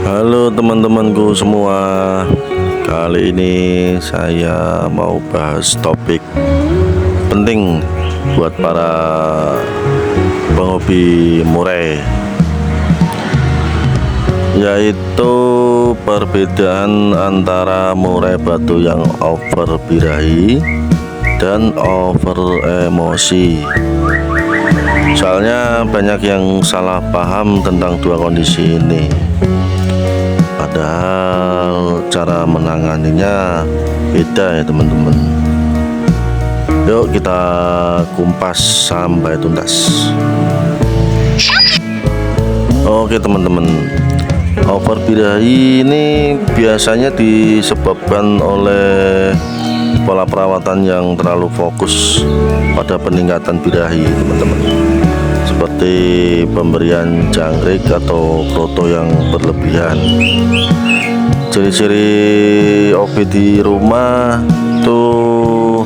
Halo teman-temanku semua. Kali ini saya mau bahas topik penting buat para penghobi murai, yaitu perbedaan antara murai batu yang over birahi dan over emosi. Soalnya banyak yang salah paham tentang dua kondisi ini, padahal cara menanganinya beda ya teman-teman. Yuk kita kumpas sampai tuntas. Oke teman-teman, over birahi ini biasanya disebabkan oleh pola perawatan yang terlalu fokus pada peningkatan birahi teman-teman, seperti pemberian jangkrik atau kroto yang berlebihan. Ciri-ciri OB di rumah tuh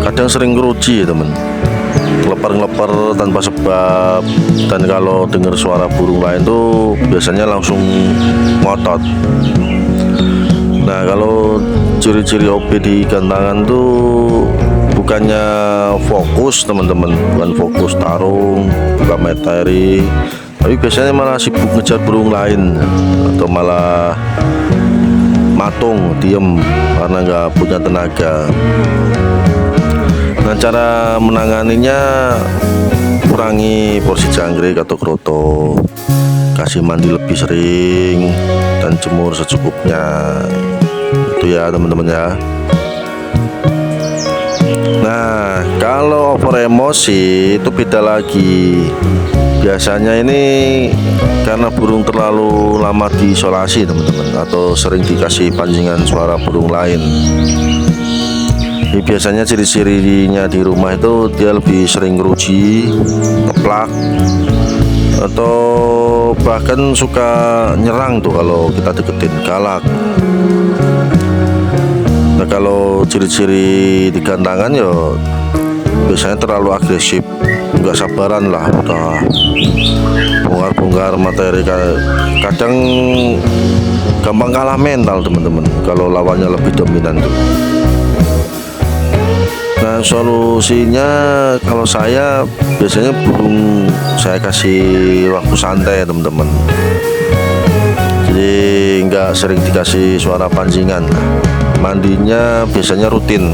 kadang sering ngeruci ya teman, ngelepar-ngelepar tanpa sebab, dan kalau dengar suara burung lain tuh biasanya langsung ngotot. Nah, kalau ciri-ciri OB di gantangan tuh bukannya fokus teman-teman, bukan fokus tarung, bukan materi, tapi biasanya malah sibuk ngejar burung lain, atau malah matung, diem karena nggak punya tenaga. Nah, cara menanganinya, kurangi porsi jangkrik atau kroto, kasih mandi lebih sering, dan jemur secukupnya. Itu ya teman-teman ya. Nah, kalau over emosi itu beda lagi. Biasanya ini karena burung terlalu lama diisolasi teman-teman, atau sering dikasih pancingan suara burung lain. Ini biasanya ciri-cirinya di rumah itu dia lebih sering ngeruji, ngeplak, atau bahkan suka nyerang tuh kalau kita deketin, galak. Nah, kalau ciri-ciri di gantangan ya biasanya terlalu agresif, nggak sabaran lah, udah bongkar-bongkar materi, kadang gampang kalah mental teman-teman kalau lawannya lebih dominan tuh. Nah, solusinya kalau saya biasanya burung saya kasih waktu santai teman-teman, jadi nggak sering dikasih suara pancingan. Mandinya biasanya rutin.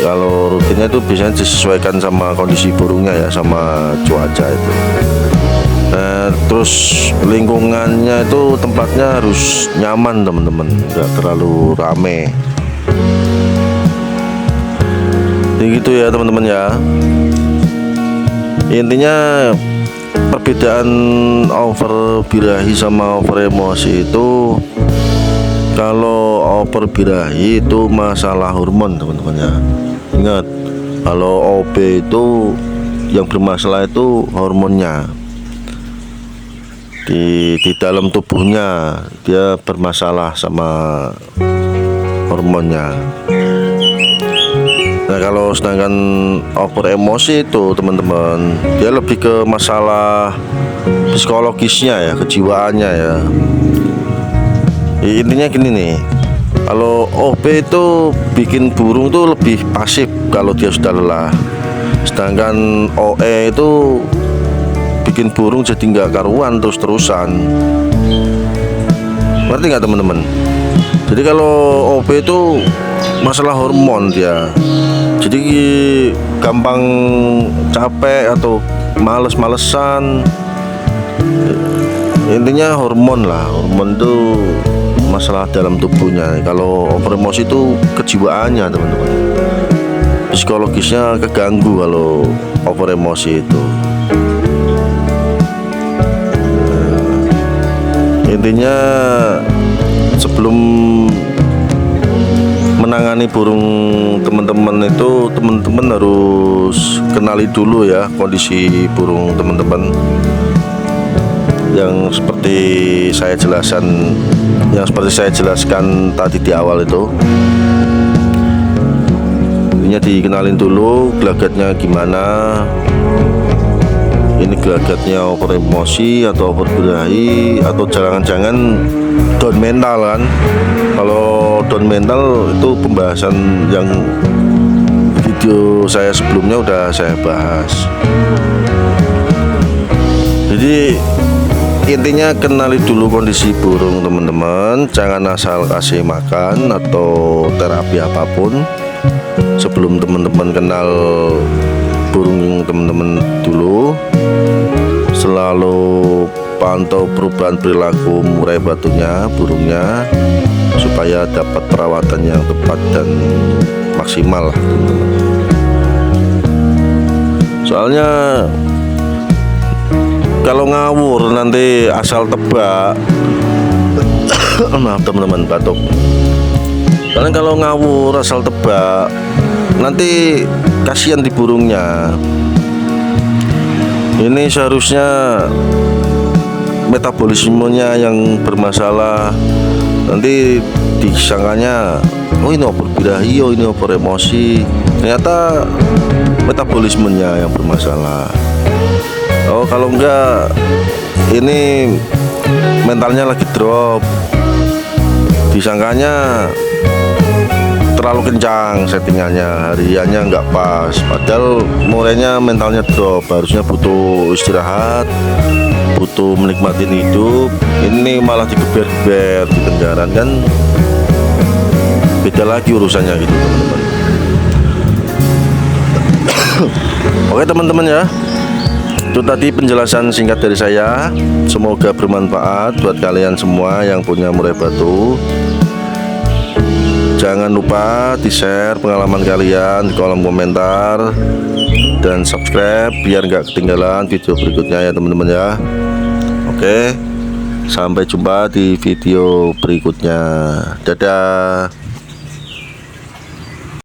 Kalau rutinnya itu biasanya disesuaikan sama kondisi burungnya ya, sama cuaca itu. Nah, terus lingkungannya itu tempatnya harus nyaman teman-teman, nggak terlalu rame. Jadi gitu ya teman-teman ya. Intinya perbedaan over birahi sama over emosi itu, kalau over birahi itu masalah hormon teman-teman ya. Ingat, kalau OB itu yang bermasalah itu hormonnya. Di dalam tubuhnya dia bermasalah sama hormonnya. Nah, kalau sedangkan over emosi itu teman-teman, dia lebih ke masalah psikologisnya ya, kejiwaannya ya. Intinya gini nih, kalau OB itu bikin burung tuh lebih pasif kalau dia sudah lelah, sedangkan OE itu bikin burung jadi nggak karuan terus-terusan. Ngerti nggak teman-teman? Jadi kalau OB itu masalah hormon dia, jadi gampang capek atau males-malesan. Intinya hormon lah, hormon itu masalah dalam tubuhnya. Kalau over emosi itu kejiwaannya teman-teman, psikologisnya keganggu kalau over emosi itu. Intinya sebelum menangani burung teman-teman itu, teman-teman harus kenali dulu ya kondisi burung teman-teman, yang seperti saya jelaskan tadi di awal itu. Intinya dikenalin dulu gelagatnya gimana, ini gelagatnya over emosi atau over birahi, atau jangan-jangan down mental kan. Kalau down mental itu pembahasan yang video saya sebelumnya udah saya bahas. Jadi intinya kenali dulu kondisi burung teman-teman, jangan asal kasih makan atau terapi apapun. Sebelum teman-teman kenal burung teman-teman dulu, selalu pantau perubahan perilaku murai batunya, burungnya, supaya dapat perawatan yang tepat dan maksimal lah, teman-teman. Soalnya kalau ngawur nanti asal tebak maaf teman-teman, batuk. Soalnya kalau ngawur asal tebak nanti kasihan di burungnya. Ini seharusnya metabolismenya yang bermasalah. Nanti disangkanya oh ini over birahi, oh ini over emosi. Ternyata metabolismenya yang bermasalah. Oh kalau enggak, ini mentalnya lagi drop, disangkanya terlalu kencang settingannya, hariannya nggak pas, padahal murainya mentalnya drop, harusnya butuh istirahat, butuh menikmatin hidup. Ini malah digeber-geber di tenggaran kan, beda lagi urusannya gitu teman-teman. Oke teman-teman ya, itu tadi penjelasan singkat dari saya. Semoga bermanfaat buat kalian semua yang punya murai batu. Jangan lupa di-share pengalaman kalian di kolom komentar, dan subscribe biar nggak ketinggalan video berikutnya ya teman-teman ya. Oke, sampai jumpa di video berikutnya. Dadah.